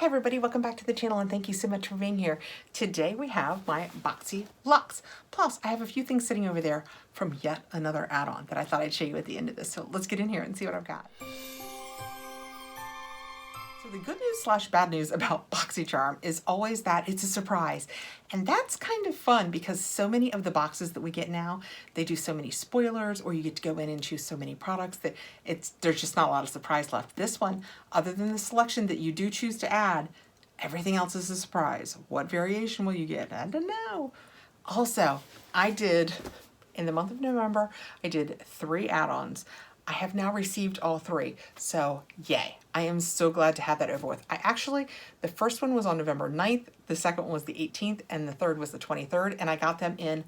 everybody, welcome back to the channel and thank you so much for being here. Today we have my BoxyLuxe. Plus I have a few things sitting over there from yet another add-on that I thought I'd show you at the end of this. So let's get in here and see what I've got. So the good news slash bad news about Boxycharm is always that it's a surprise. And that's kind of fun because so many of the boxes that we get now, they do so many spoilers, or you get to go in and choose so many products that there's just not a lot of surprise left. This one, other than the selection that you do choose to add, everything else is a surprise. What variation will you get? I don't know. Also, I did, in the month of November, I did 3 add-ons. I have now received all 3, so yay. I am so glad to have that over with. The first one was on November 9th, the second one was the 18th, and the third was the 23rd, and I got them in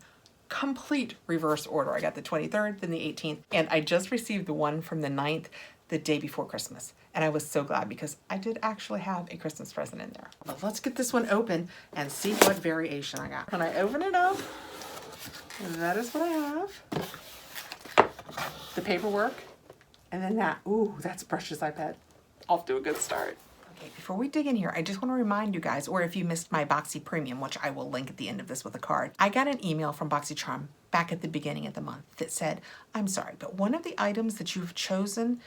complete reverse order. I got the 23rd, then the 18th, and I just received the one from the 9th the day before Christmas. And I was so glad because I did actually have a Christmas present in there. But let's get this one open and see what variation I got. When I open it up, that is what I have. The paperwork. And then that, ooh, that's brushes, I bet. Off to a good start. Okay, before we dig in here, I just want to remind you guys, or if you missed my Boxy Premium, which I will link at the end of this with a card, I got an email from Boxycharm back at the beginning of the month that said, I'm sorry, but one of the items that you've chosen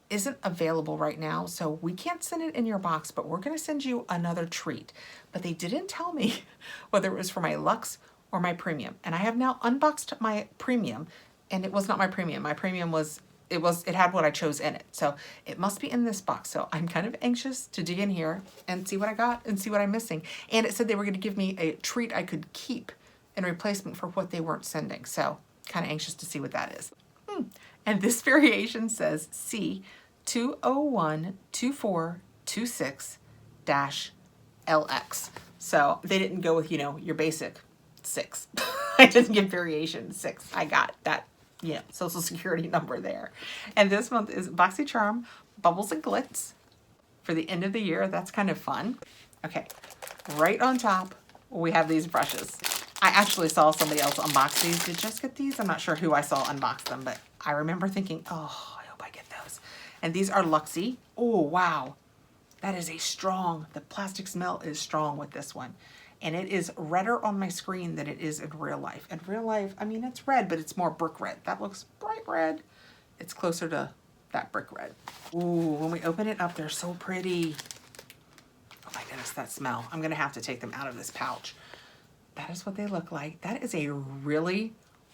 isn't available right now, so we can't send it in your box, but we're going to send you another treat. But they didn't tell me whether it was for my Luxe or my Premium. And I have now unboxed my Premium, and it was not my Premium. My Premium was it had what I chose in it. So it must be in this box. So I'm kind of anxious to dig in here and see what I got and see what I'm missing. And it said they were going to give me a treat I could keep in replacement for what they weren't sending. So kind of anxious to see what that is. And this variation says C2012426-LX. So they didn't go with, your basic 6. I didn't get variation 6. I got that. Yeah, social security number there. And this month is Boxycharm Bubbles and Glitz for the end of the year. That's kind of fun. Okay, right on top, we have these brushes. I actually saw somebody else unbox these. Did Jess get these? I'm not sure who I saw unbox them, but I remember thinking, oh, I hope I get those. And these are Luxy. Oh, wow. That is the plastic smell is strong with this one. And it is redder on my screen than it is in real life. In real life, I mean, it's red, but it's more brick red. That looks bright red. It's closer to that brick red. Ooh, when we open it up, they're so pretty. Oh my goodness, that smell. I'm gonna have to take them out of this pouch. That is what they look like. That is a really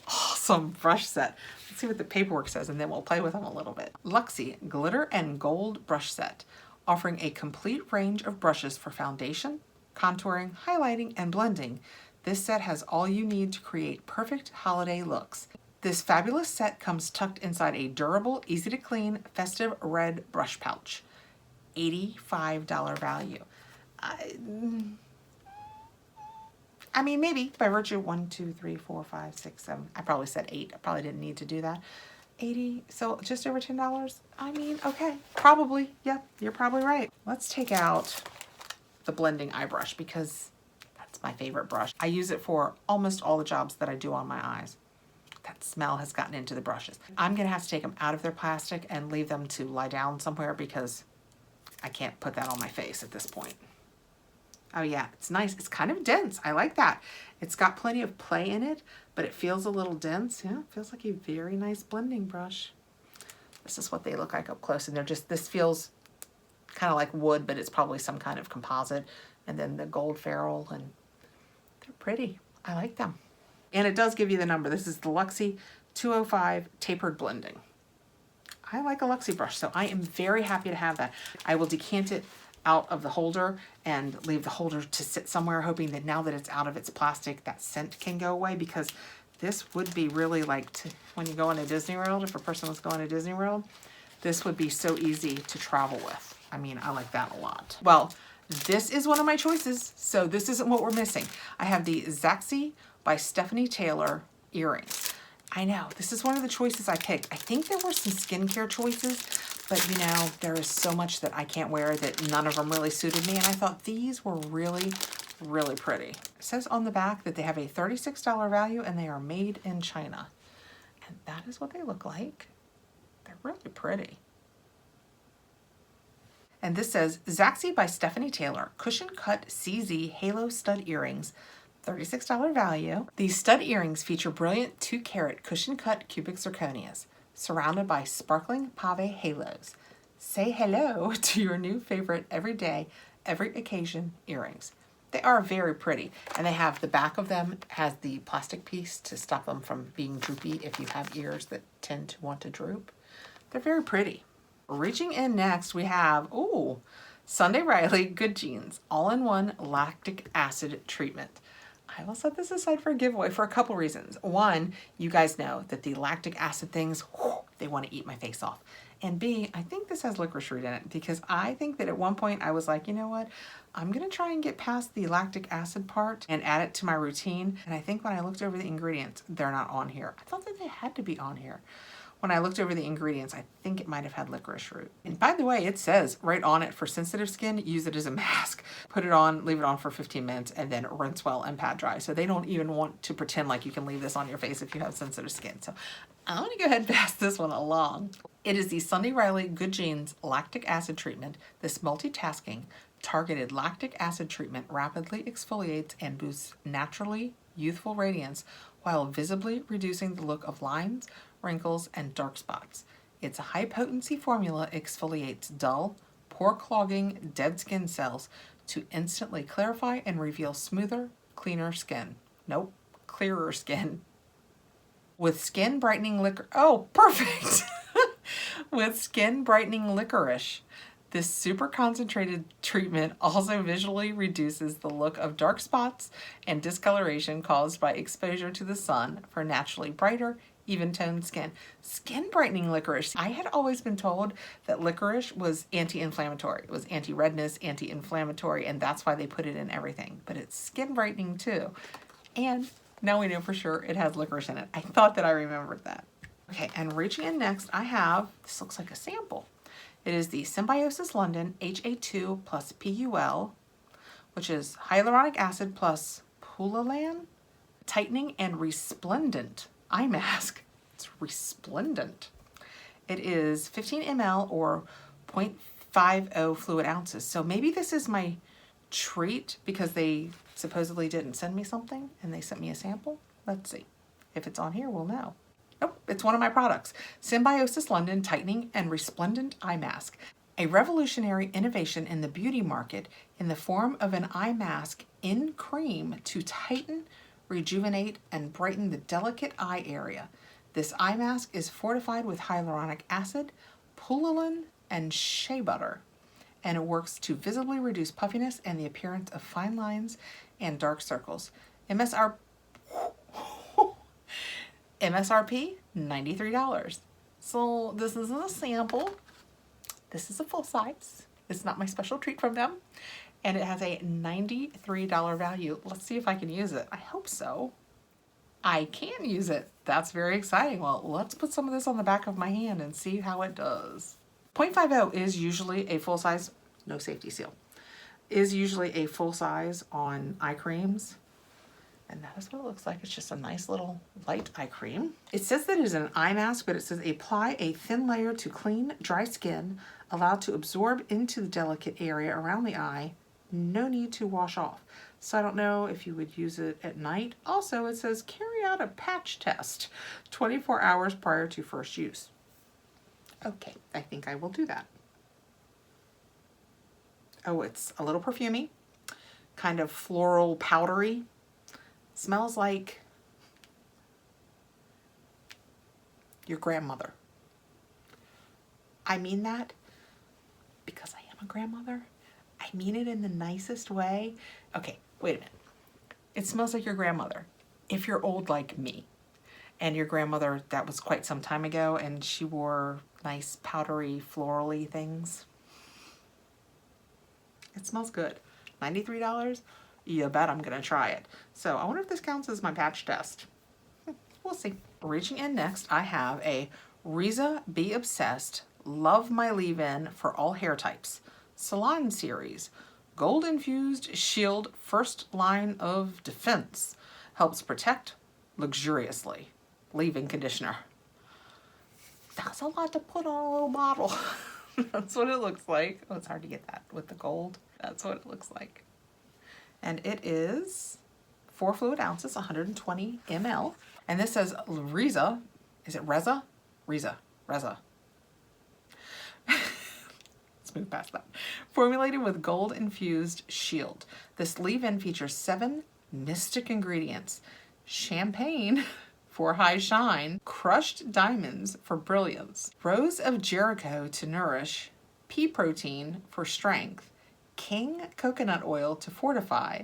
awesome brush set. Let's see what the paperwork says, and then we'll play with them a little bit. Luxy Glitter and Gold Brush Set, offering a complete range of brushes for foundation, contouring, highlighting, and blending. This set has all you need to create perfect holiday looks. This fabulous set comes tucked inside a durable, easy to clean, festive red brush pouch. $85 value. I mean, maybe by virtue of 1, 2, 3, 4, 5, 6, 7. I probably said 8. I probably didn't need to do that. 80, so just over $10. I mean, okay, probably. Yep, you're probably right. Let's take out the blending eye brush because that's my favorite brush. I use it for almost all the jobs that I do on my eyes. That smell has gotten into the brushes. I'm gonna have to take them out of their plastic and leave them to lie down somewhere because I can't put that on my face at this point. Oh yeah, it's nice. It's kind of dense. I like that. It's got plenty of play in it, but it feels a little dense. Yeah, it feels like a very nice blending brush. This is what they look like up close, and this feels kind of like wood, but it's probably some kind of composite. And then the gold ferrule, and they're pretty. I like them. And it does give you the number. This is the Luxy 205 Tapered Blending. I like a Luxy brush, so I am very happy to have that. I will decant it out of the holder and leave the holder to sit somewhere, hoping that now that it's out of its plastic, that scent can go away, because this would be really like when you go on a Disney World, if a person was going to Disney World, this would be so easy to travel with. I mean, I like that a lot. Well, this is one of my choices, so this isn't what we're missing. I have the Zaxi by Stephanie Taylor earrings. I know, this is one of the choices I picked. I think there were some skincare choices, but there is so much that I can't wear that none of them really suited me, and I thought these were really, really pretty. It says on the back that they have a $36 value and they are made in China. And that is what they look like. They're really pretty. And this says Zaxi by Stephanie Taylor, cushion cut CZ Halo stud earrings, $36 value. These stud earrings feature brilliant 2-carat cushion cut cubic zirconias, surrounded by sparkling pave halos. Say hello to your new favorite everyday, every occasion earrings. They are very pretty, and they have the back of them has the plastic piece to stop them from being droopy if you have ears that tend to want to droop. They're very pretty. Reaching in next, we have, ooh, Sunday Riley Good Jeans all-in-one lactic acid treatment. I will set this aside for a giveaway for a couple reasons. One, you guys know that the lactic acid things, they want to eat my face off. And B, I think this has licorice root in it because I think that at one point I was like, you know what? I'm going to try and get past the lactic acid part and add it to my routine. And I think when I looked over the ingredients, they're not on here. I thought that they had to be on here. When I looked over the ingredients, I think it might have had licorice root. And by the way, it says right on it for sensitive skin, use it as a mask. Put it on, leave it on for 15 minutes, and then rinse well and pat dry. So they don't even want to pretend like you can leave this on your face if you have sensitive skin. So I'm gonna go ahead and pass this one along. It is the Sunday Riley Good Jeans Lactic Acid Treatment. This multitasking, targeted lactic acid treatment rapidly exfoliates and boosts naturally youthful radiance while visibly reducing the look of lines, wrinkles, and dark spots. Its high-potency formula exfoliates dull, pore-clogging, dead skin cells to instantly clarify and reveal smoother, cleaner skin. Nope, clearer skin. With skin brightening perfect! With skin brightening licorice. This super concentrated treatment also visually reduces the look of dark spots and discoloration caused by exposure to the sun for naturally brighter, even-toned skin. Skin brightening licorice. I had always been told that licorice was anti-inflammatory. It was anti-redness, anti-inflammatory, and that's why they put it in everything. But it's skin brightening too. And now we know for sure it has licorice in it. I thought that I remembered that. Okay, and reaching in next, I have, this looks like a sample. It is the Symbiosis London HA2 plus PUL, which is hyaluronic acid plus Pulalan, tightening and resplendent eye mask. It's resplendent. It is 15 ml or 0.50 fluid ounces. So maybe this is my treat because they supposedly didn't send me something and they sent me a sample. Let's see. If it's on here, we'll know. Nope, it's one of my products. Symbiosis London Tightening and Resplendent Eye Mask. A revolutionary innovation in the beauty market in the form of an eye mask in cream to tighten, rejuvenate, and brighten the delicate eye area. This eye mask is fortified with hyaluronic acid, pullulan, and shea butter, and it works to visibly reduce puffiness and the appearance of fine lines and dark circles. MSRP, $93. So this isn't a sample. This is a full size. It's not my special treat from them. And it has a $93 value. Let's see if I can use it. I hope so. I can use it. That's very exciting. Well, let's put some of this on the back of my hand and see how it does. 0.50 is usually a full size, no safety seal, is usually a full size on eye creams. And that is what it looks like. It's just a nice little light eye cream. It says that it is an eye mask, but it says apply a thin layer to clean, dry skin, allowed to absorb into the delicate area around the eye. No need to wash off. So I don't know if you would use it at night. Also, it says carry out a patch test 24 hours prior to first use. Okay, I think I will do that. Oh, it's a little perfumey, kind of floral powdery. Smells like your grandmother. I mean that because I am a grandmother. I mean it in the nicest way. Okay, wait a minute. It smells like your grandmother. If you're old like me, and your grandmother, that was quite some time ago, and she wore nice powdery, florally things. It smells good. $93? You bet I'm gonna try it. So I wonder if this counts as my patch test. We'll see. Reaching in next, I have a Riza Be Obsessed Love My Leave-In for All Hair Types Salon Series. Gold Infused Shield First Line of Defense. Helps protect luxuriously. Leave-in conditioner. That's a lot to put on a little bottle. That's what it looks like. Oh, it's hard to get that with the gold. That's what it looks like. And it is 4 fluid ounces, 120 ml. And this says Reza. Is it Reza? Reza. Let's move past that. Formulated with gold-infused shield. This leave-in features 7 mystic ingredients. Champagne for high shine, crushed diamonds for brilliance, rose of Jericho to nourish, pea protein for strength, king coconut oil to fortify,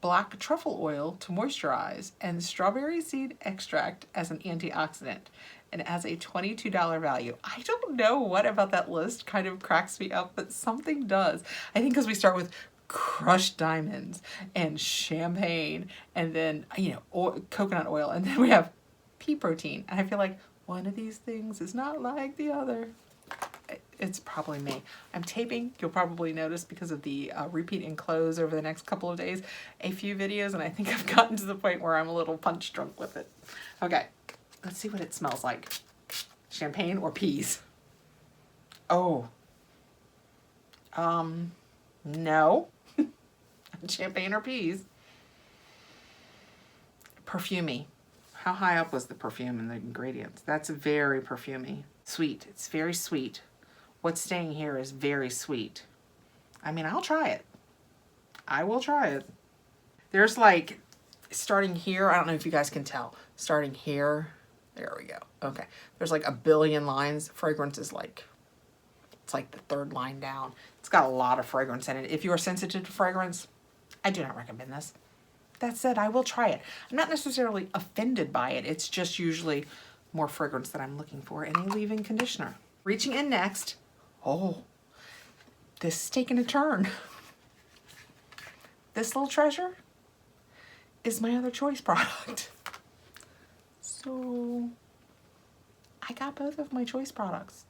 black truffle oil to moisturize, and strawberry seed extract as an antioxidant. And it has a $22 value. I don't know what about that list kind of cracks me up, but something does. I think because we start with crushed diamonds and champagne and then, you know, coconut oil, and then we have pea protein. And I feel like one of these things is not like the other. It's probably me. I'm taping, you'll probably notice because of the repeat and close over the next couple of days, a few videos, and I think I've gotten to the point where I'm a little punch drunk with it. Okay, let's see what it smells like. Champagne or peas? Oh. No. Champagne or peas? Perfumey. How high up was the perfume in the ingredients? That's very perfumey. Sweet. It's very sweet. What's staying here is very sweet. I mean, I'll try it. I will try it. There's like, starting here, I don't know if you guys can tell. Starting here, there we go. Okay. There's like a billion lines. Fragrance is like, it's like the 3rd line down. It's got a lot of fragrance in it. If you are sensitive to fragrance, I do not recommend this. That said, I will try it. I'm not necessarily offended by it. It's just usually more fragrance that I'm looking for in a leave-in conditioner. Reaching in next. Oh, this is taking a turn. This little treasure is my other choice product. So I got both of my choice products.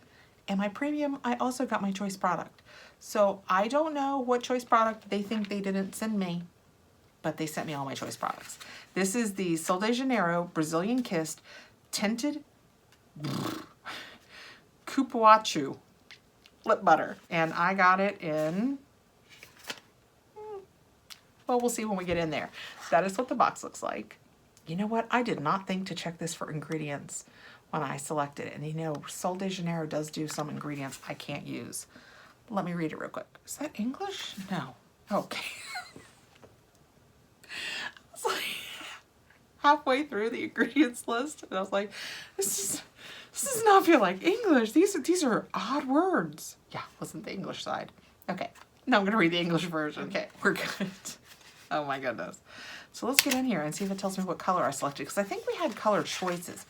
And my premium, I also got my choice product. So I don't know what choice product they think they didn't send me, but they sent me all my choice products. This is the Sol de Janeiro Brazilian Kissed Tinted Cupuaçu lip butter. And I got it in, well, we'll see when we get in there. That is what the box looks like. You know what? I did not think to check this for ingredients when I selected it. And you know, Sol de Janeiro does do some ingredients I can't use. Let me read it real quick. Is that English? No. Okay. I was like halfway through the ingredients list, and I was like, this does not feel like English. These are odd words. Yeah, wasn't the English side. Okay. Now I'm gonna read the English version. Okay, we're good. Oh my goodness. So let's get in here and see if it tells me what color I selected, because I think we had color choices.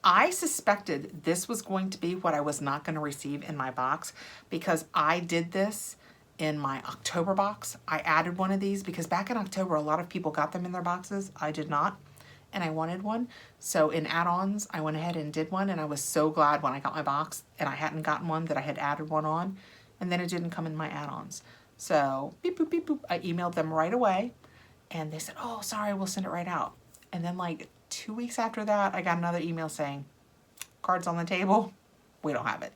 I suspected this was going to be what I was not going to receive in my box, because I did this in my October box. I added one of these because back in October, a lot of people got them in their boxes. I did not, and I wanted one. So in add-ons, I went ahead and did one, and I was so glad when I got my box and I hadn't gotten one that I had added one on, and then it didn't come in my add-ons. So beep, boop, beep, boop. I emailed them right away, and they said, oh, sorry, we'll send it right out. And then like 2 weeks after that, I got another email saying, cards on the table, we don't have it.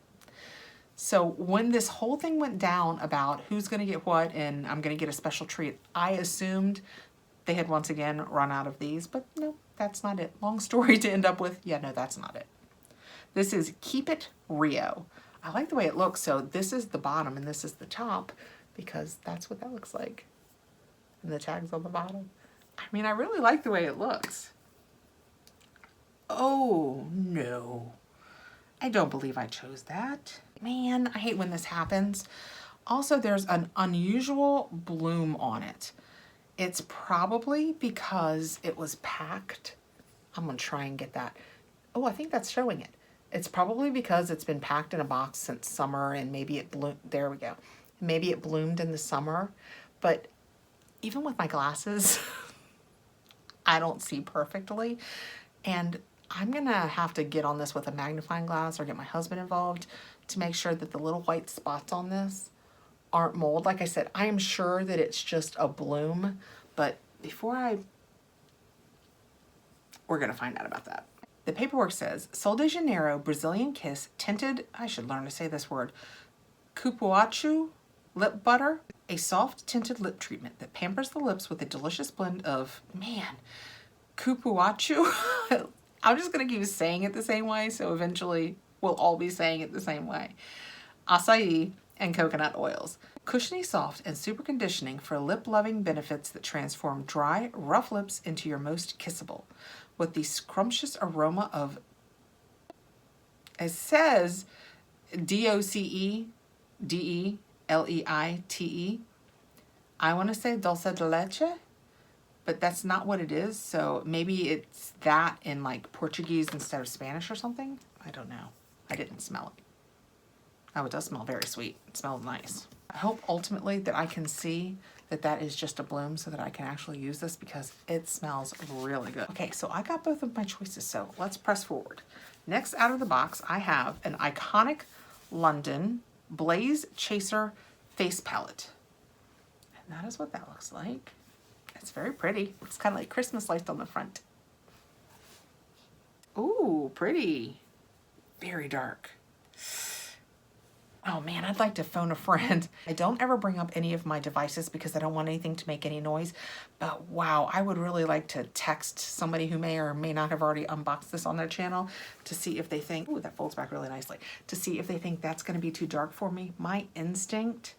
So when this whole thing went down about who's gonna get what and I'm gonna get a special treat, I assumed they had once again run out of these, but no, that's not it. Long story to end up with, yeah, no, that's not it. This is Keep It Rio. I like the way it looks. So this is the bottom and this is the top, because that's what that looks like. And the tag's on the bottom. I mean, I really like the way it looks. Oh, no. I don't believe I chose that. Man, I hate when this happens. Also, there's an unusual bloom on it. It's probably because it was packed. I'm gonna try and get that. Oh, I think that's showing it. It's probably because it's been packed in a box since summer, and maybe it bloomed. There we go. Maybe it bloomed in the summer, but even with my glasses, I don't see perfectly. And I'm gonna have to get on this with a magnifying glass or get my husband involved to make sure that the little white spots on this aren't mold. Like I said, I am sure that it's just a bloom, but we're gonna find out about that. The paperwork says, Sol de Janeiro Brazilian Kiss Tinted, I should learn to say this word, Kupuachu Lip Butter, a soft tinted lip treatment that pampers the lips with a delicious blend of, man, Kupuachu. I'm just gonna keep saying it the same way, so eventually we'll all be saying it the same way. Acai and coconut oils. Cushiony soft and super conditioning for lip-loving benefits that transform dry, rough lips into your most kissable. With the scrumptious aroma of, it says DOCEDELEITE. I want to say dulce de leche, but that's not what it is. So maybe it's that in like Portuguese instead of Spanish or something. I don't know. I didn't smell it. Oh, it does smell very sweet. It smells nice. I hope ultimately that I can see that that is just a bloom so that I can actually use this because it smells really good. Okay, so I got both of my choices, so let's press forward. Next out of the box, I have an iconic London Blaze Chaser face palette. And that is what that looks like. It's very pretty. It's kind of like Christmas lights on the front. Ooh, pretty. Very dark. Oh man, I'd like to phone a friend. I don't ever bring up any of my devices because I don't want anything to make any noise. But wow, I would really like to text somebody who may or may not have already unboxed this on their channel to see if they think, ooh, that folds back really nicely, to see if they think that's gonna be too dark for me. My instinct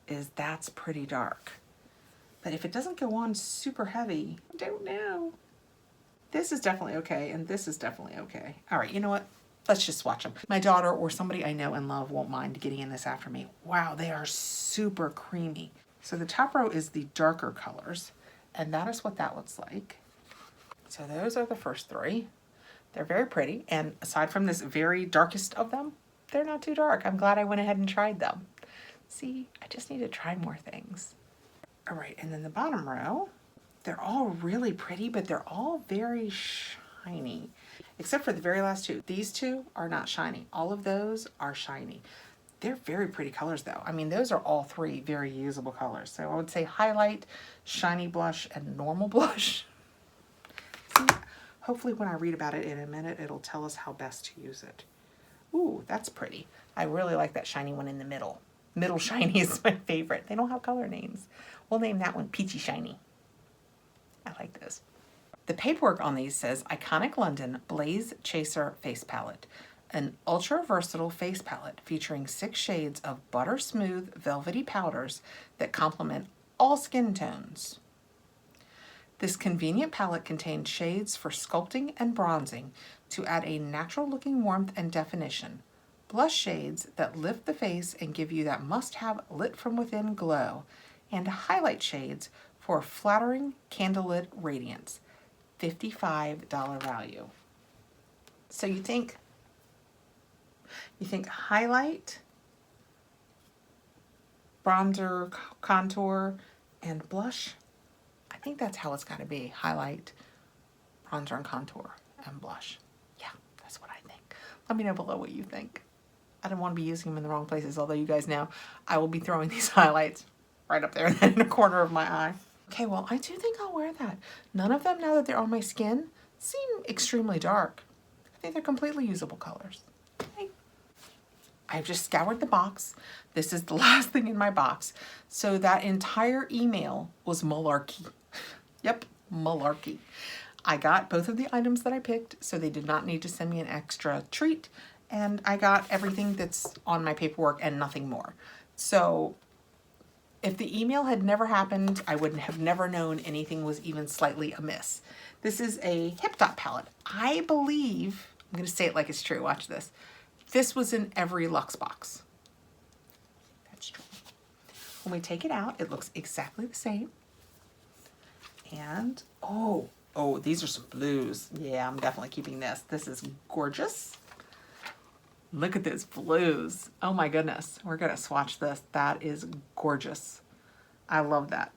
is that's pretty dark. But if it doesn't go on super heavy, I don't know. This is definitely okay, and this is definitely okay. All right, you know what? Let's just swatch them. My daughter or somebody I know and love won't mind getting in this after me. Wow, they are super creamy. So the top row is the darker colors, and that is what that looks like. So those are the first three. They're very pretty, and aside from this very darkest of them, they're not too dark. I'm glad I went ahead and tried them. See, I just need to try more things. All right, and then the bottom row, they're all really pretty, but they're all very shiny, except for the very last two. These two are not shiny. All of those are shiny. They're very pretty colors though. I mean, those are all three very usable colors. So I would say highlight, shiny blush, and normal blush. See, hopefully when I read about it in a minute, it'll tell us how best to use it. Ooh, that's pretty. I really like that shiny one in the middle. Middle shiny is my favorite. They don't have color names. We'll name that one Peachy Shiny. I like this. The paperwork on these says Iconic London Blaze Chaser Face Palette, an ultra versatile face palette featuring 6 shades of butter smooth velvety powders that complement all skin tones. This convenient palette contains shades for sculpting and bronzing to add a natural looking warmth and definition, blush shades that lift the face and give you that must-have lit from within glow, and highlight shades for flattering candlelit radiance. $55 value. So you think highlight, bronzer, contour, and blush? I think that's how it's got to be. Highlight, bronzer, and contour, and blush. Yeah, that's what I think. Let me know below what you think. I don't want to be using them in the wrong places, although you guys know I will be throwing these highlights right up there in the corner of my eye. Okay, well, I do think I'll wear that. None of them, now that they're on my skin, seem extremely dark. I think they're completely usable colors. Okay. I've just scoured the box. This is the last thing in my box. So that entire email was malarkey. Yep, malarkey. I got both of the items that I picked, so they did not need to send me an extra treat. And I got everything that's on my paperwork and nothing more. So if the email had never happened, I would have never known anything was even slightly amiss. This is a Hip Dot palette. I believe, I'm gonna say it like it's true, watch this. This was in every Luxe box. That's true. When we take it out, it looks exactly the same. And, oh, these are some blues. Yeah, I'm definitely keeping this. This is gorgeous. Look at those blues. Oh my goodness. We're gonna swatch this. That is gorgeous. I love that.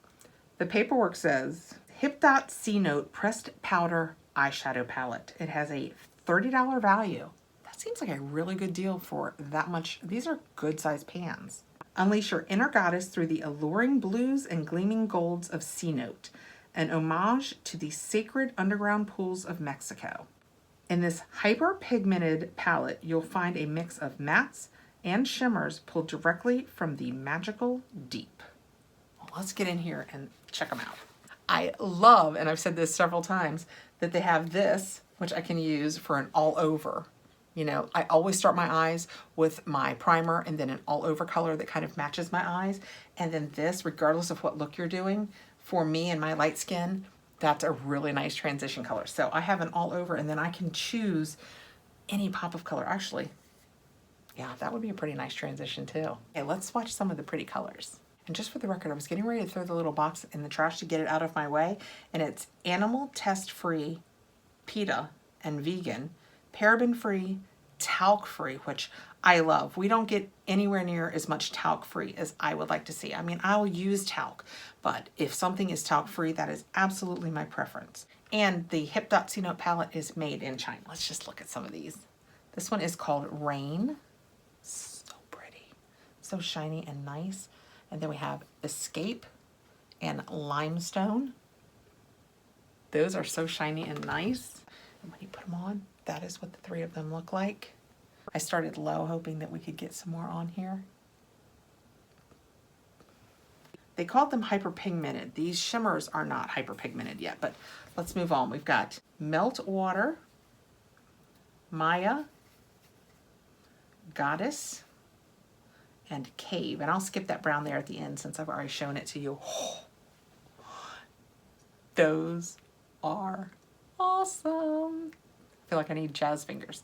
The paperwork says Hip Dot C-Note Pressed Powder Eyeshadow Palette. It has a $30 value. That seems like a really good deal for that much. These are good sized pans. Unleash your inner goddess through the alluring blues and gleaming golds of C-Note, an homage to the sacred underground pools of Mexico. In this hyper-pigmented palette, you'll find a mix of mattes and shimmers pulled directly from the magical deep. Well, let's get in here and check them out. I love, and I've said this several times, that they have this, which I can use for an all over. You know, I always start my eyes with my primer and then an all over color that kind of matches my eyes. And then this, regardless of what look you're doing, for me and my light skin, that's a really nice transition color. So I have an all over, and then I can choose any pop of color. Actually, yeah, that would be a pretty nice transition too. Okay, let's swatch some of the pretty colors. And just for the record, I was getting ready to throw the little box in the trash to get it out of my way. And it's animal test-free, PETA and vegan, paraben-free, talc-free, which I love. We don't get anywhere near as much talc-free as I would like to see. I mean, I'll use talc, but if something is talc-free, that is absolutely my preference. And the Hip Dot C Note palette is made in China. Let's just look at some of these. This one is called Rain. So pretty. So shiny and nice. And then we have Escape and Limestone. Those are so shiny and nice. And when you put them on, that is what the three of them look like. I started low, hoping that we could get some more on here. They called them hyperpigmented. These shimmers are not hyperpigmented yet, but let's move on. We've got Melt Water, Maya, Goddess, and Cave. And I'll skip that brown there at the end since I've already shown it to you. Those are awesome. I feel like I need jazz fingers.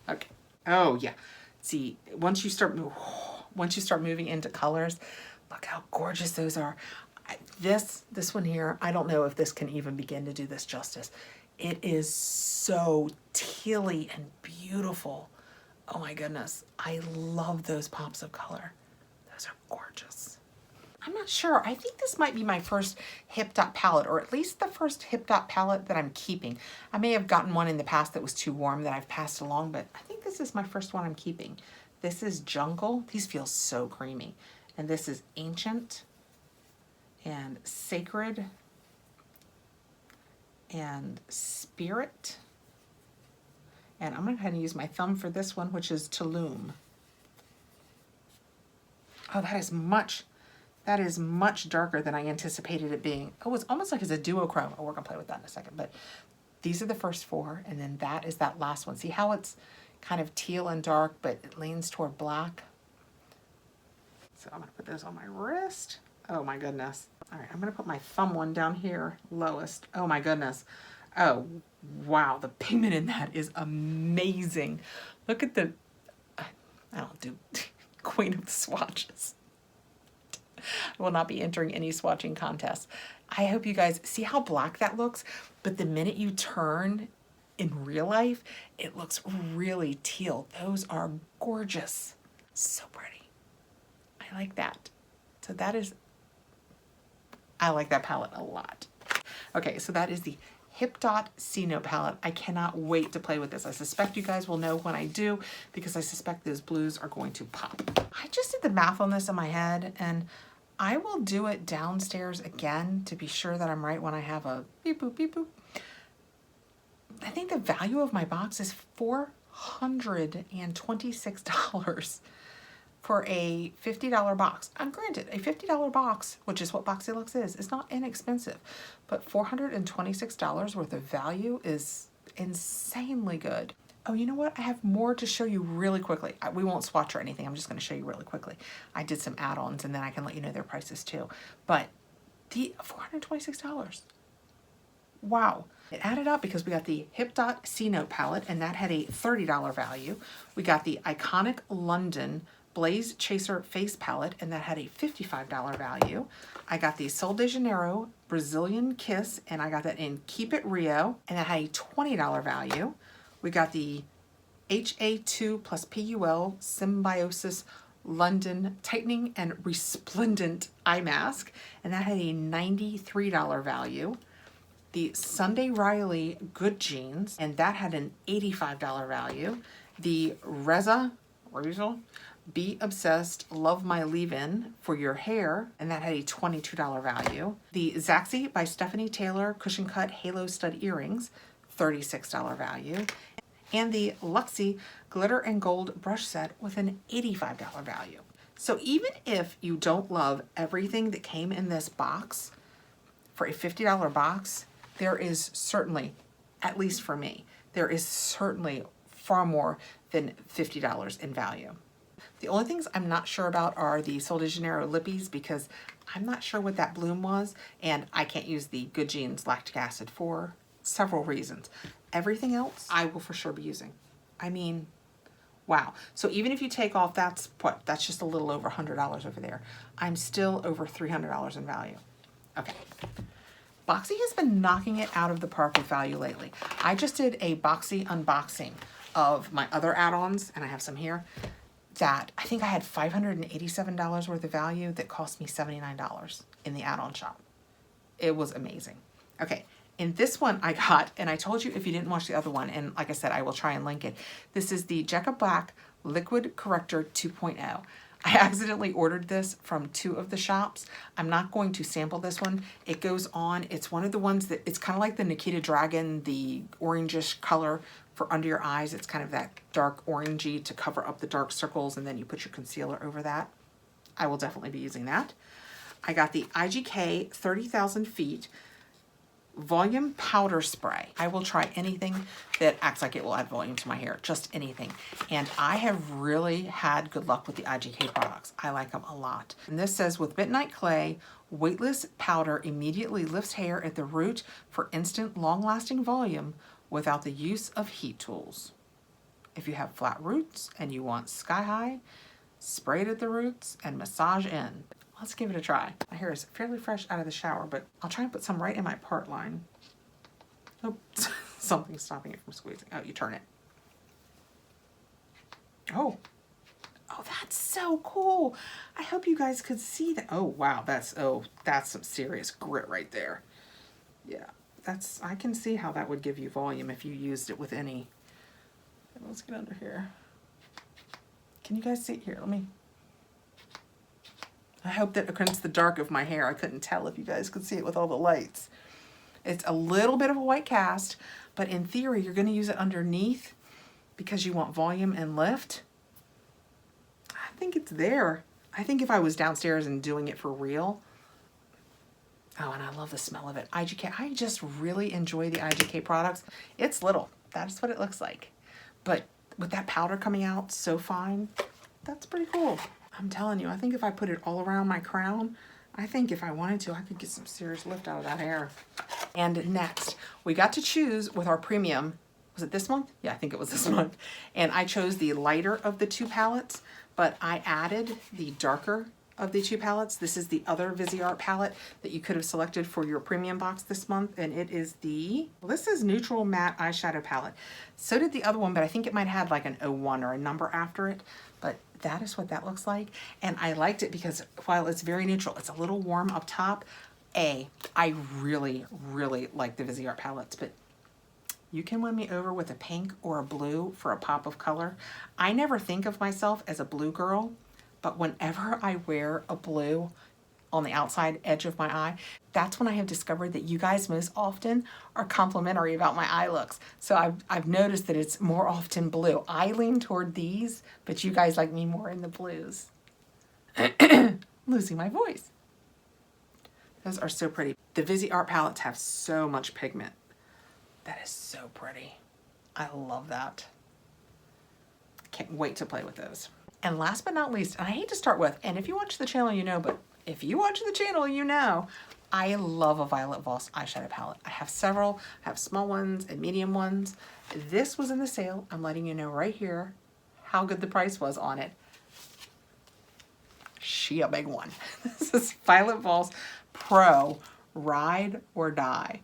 Okay. Oh yeah. See, once you start moving into colors, look how gorgeous those are. This one here, I don't know if this can even begin to do this justice. It is so tealy and beautiful. Oh my goodness. I love those pops of color. Those are gorgeous. I'm not sure. I think this might be my first Hip Dot palette, or at least the first Hip Dot palette that I'm keeping. I may have gotten one in the past that was too warm that I've passed along, but I think this is my first one I'm keeping. This is Jungle. These feel so creamy. And this is Ancient and Sacred and Spirit. And I'm going to go ahead and use my thumb for this one, which is Tulum. Oh, that is much darker than I anticipated it being. Oh, it's almost like it's a duochrome. Oh, we're going to play with that in a second. But these are the first four, and then that is that last one. See how it's kind of teal and dark, but it leans toward black? So I'm going to put those on my wrist. Oh, my goodness. All right, I'm going to put my thumb one down here, lowest. Oh, my goodness. Oh, wow. The pigment in that is amazing. Look at the... I don't do queen of the swatches. I will not be entering any swatching contests. I hope you guys see how black that looks, but the minute you turn in real life, it looks really teal. Those are gorgeous. So pretty. I like that. So that is, I like that palette a lot. Okay, so that is the Hip Dot C Note palette. I cannot wait to play with this. I suspect you guys will know when I do, because I suspect those blues are going to pop. I just did the math on this in my head, and I will do it downstairs again to be sure that I'm right when I have a beep boop, beep boop. I think the value of my box is $426 for a $50 box. Granted, a $50 box, which is what BoxyLuxe is not inexpensive, but $426 worth of value is insanely good. Oh, you know what? I have more to show you really quickly. We won't swatch or anything. I'm just going to show you really quickly. I did some add-ons, and then I can let you know their prices too. But the $426. Wow. It added up because we got the Hip Dot C Note palette, and that had a $30 value. We got the Iconic London Blaze Chaser Face Palette, and that had a $55 value. I got the Sol de Janeiro Brazilian Kiss, and I got that in Keep It Rio, and that had a $20 value. We got the HA2 plus PUL Symbiosis London Tightening and Resplendent Eye Mask, and that had a $93 value. The Sunday Riley Good Jeans, and that had an $85 value. The Reza Be Obsessed Love My Leave-In for your hair, and that had a $22 value. The Zaxi by Stephanie Taylor Cushion Cut Halo Stud Earrings, $36 value. and the Luxie Glitter and Gold brush set with an $85 value. So even if you don't love everything that came in this box, for a $50 box, there is certainly, at least for me, there is certainly far more than $50 in value. The only things I'm not sure about are the Sol de Janeiro lippies, because I'm not sure what that bloom was, and I can't use the Good Genes lactic acid for several reasons. Everything else I will for sure be using. I mean, wow. So even if you take off, that's just a little over $100 over there. I'm still over $300 in value. Okay. Boxy has been knocking it out of the park with value lately. I just did a Boxy unboxing of my other add-ons, and I have some here, that I think I had $587 worth of value that cost me $79 in the add-on shop. It was amazing. Okay, in this one I got, and I told you if you didn't watch the other one, and like I said, I will try and link it. This is the Jekka Black Liquid Corrector 2.0. I accidentally ordered this from 2 of the shops. I'm not going to sample this one. It goes on, it's one of the ones that, it's kind of like the Nikita Dragon, the orangish color for under your eyes. It's kind of that dark orangey to cover up the dark circles, and then you put your concealer over that. I will definitely be using that. I got the IGK 30,000 Feet Volume Powder Spray. I will try anything that acts like it will add volume to my hair, just anything. And I have really had good luck with the IGK products. I like them a lot. And this says, with Bentonite Clay, weightless powder immediately lifts hair at the root for instant long-lasting volume without the use of heat tools. If you have flat roots and you want sky high, spray it at the roots and massage in. Let's give it a try. My hair is fairly fresh out of the shower, but I'll try and put some right in my part line. Oh, something's stopping it from squeezing. Oh, you turn it. Oh, that's so cool. I hope you guys could see that. Oh, wow, that's some serious grit right there. Yeah, I can see how that would give you volume if you used it with any. Let's get under here. Can you guys see it here? I hope that against the dark of my hair, I couldn't tell if you guys could see it with all the lights. It's a little bit of a white cast, but in theory, you're going to use it underneath because you want volume and lift. I think it's there. I think if I was downstairs and doing it for real. Oh, and I love the smell of it. IGK, I just really enjoy the IGK products. It's little. That's what it looks like. But with that powder coming out so fine, that's pretty cool. I'm telling you, I think if I put it all around my crown, I think if I wanted to, I could get some serious lift out of that hair. And next, we got to choose with our premium. Was it this month? Yeah, I think it was this month. And I chose the lighter of the 2 palettes, but I added the darker of the 2 palettes. This is the other Viseart palette that you could have selected for your premium box this month, and it is this is Neutral Matte Eyeshadow Palette. So did the other one, but I think it might have like an 01 or a number after it, but that is what that looks like. And I liked it because while it's very neutral, it's a little warm up top. I really, really like the Viseart palettes, but you can win me over with a pink or a blue for a pop of color. I never think of myself as a blue girl, but whenever I wear a blue on the outside edge of my eye, that's when I have discovered that you guys most often are complimentary about my eye looks. So I've noticed that it's more often blue. I lean toward these, but you guys like me more in the blues. Losing my voice. Those are so pretty. The Viseart palettes have so much pigment. That is so pretty. I love that. Can't wait to play with those. And last but not least, and I hate to start with, and if you watch the channel, you know, but if you watch the channel, you know, I love a Violet Voss eyeshadow palette. I have several. I have small ones and medium ones. This was in the sale. I'm letting you know right here how good the price was on it. She a big one. This is Violet Voss Pro Ride or Die.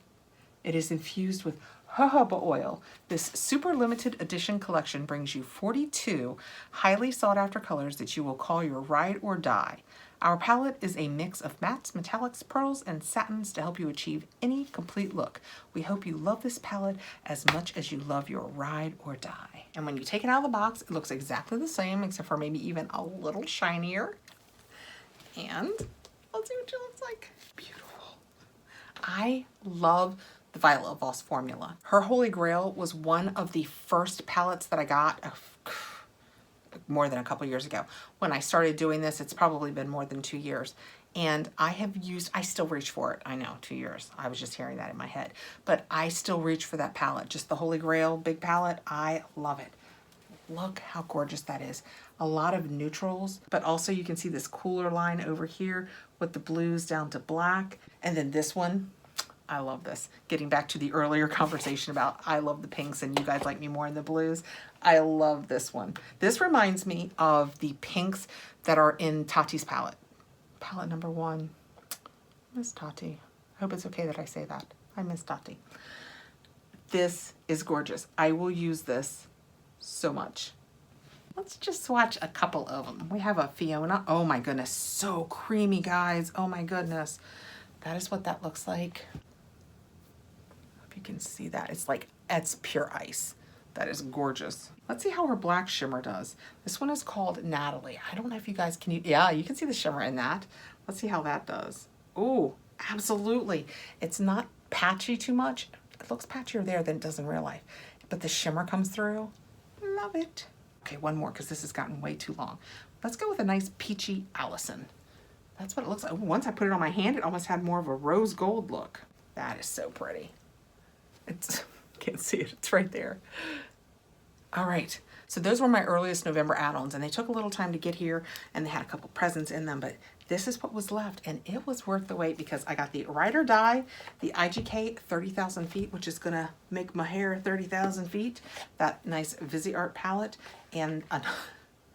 It is infused with jojoba oil. This super limited edition collection brings you 42 highly sought after colors that you will call your ride or die. Our palette is a mix of mattes, metallics, pearls, and satins to help you achieve any complete look. We hope you love this palette as much as you love your ride or die. And when you take it out of the box, it looks exactly the same, except for maybe even a little shinier. And let's see what she looks like. Beautiful. I love the Violet Voss formula. Her Holy Grail was one of the first palettes that I got more than a couple years ago. When I started doing this, it's probably been more than 2 years. And I still reach for it. I know, 2 years. I was just hearing that in my head. But I still reach for that palette. Just the Holy Grail big palette. I love it. Look how gorgeous that is. A lot of neutrals, but also you can see this cooler line over here with the blues down to black. And then this one, I love this. Getting back to the earlier conversation about I love the pinks and you guys like me more in the blues. I love this one. This reminds me of the pinks that are in Tati's palette. Palette number 1. Miss Tati. I hope it's okay that I say that. I miss Tati. This is gorgeous. I will use this so much. Let's just swatch a couple of them. We have a Fiona. Oh my goodness, so creamy, guys. Oh my goodness. That is what that looks like. Hope you can see that. It's pure ice. That is gorgeous. Let's see how her black shimmer does. This one is called Natalie. I don't know if you guys can, yeah, you can see the shimmer in that. Let's see how that does. Ooh, absolutely. It's not patchy too much. It looks patchier there than it does in real life, but the shimmer comes through. Love it. Okay, one more because this has gotten way too long. Let's go with a nice peachy Allison. That's what it looks like. Once I put it on my hand, it almost had more of a rose gold look. That is so pretty. Can't see it, it's right there. All right, so those were my earliest November add-ons, and they took a little time to get here, and they had a couple presents in them, but this is what was left, and it was worth the wait because I got the Ride or Die, the IGK 30,000 Feet, which is gonna make my hair 30,000 feet, that nice Viseart palette, and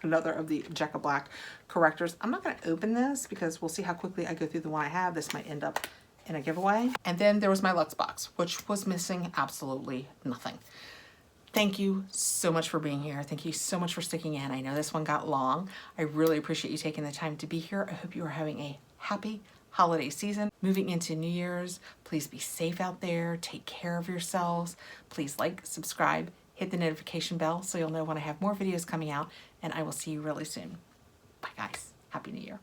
another of the Jecca Black correctors. I'm not gonna open this because we'll see how quickly I go through the one I have. This might end up in a giveaway. And then there was my Luxe box, which was missing absolutely nothing. Thank you so much for being here. Thank you so much for sticking in. I know this one got long. I really appreciate you taking the time to be here. I hope you are having a happy holiday season. Moving into New Year's, please be safe out there. Take care of yourselves. Please like, subscribe, hit the notification bell so you'll know when I have more videos coming out, and I will see you really soon. Bye guys. Happy New Year.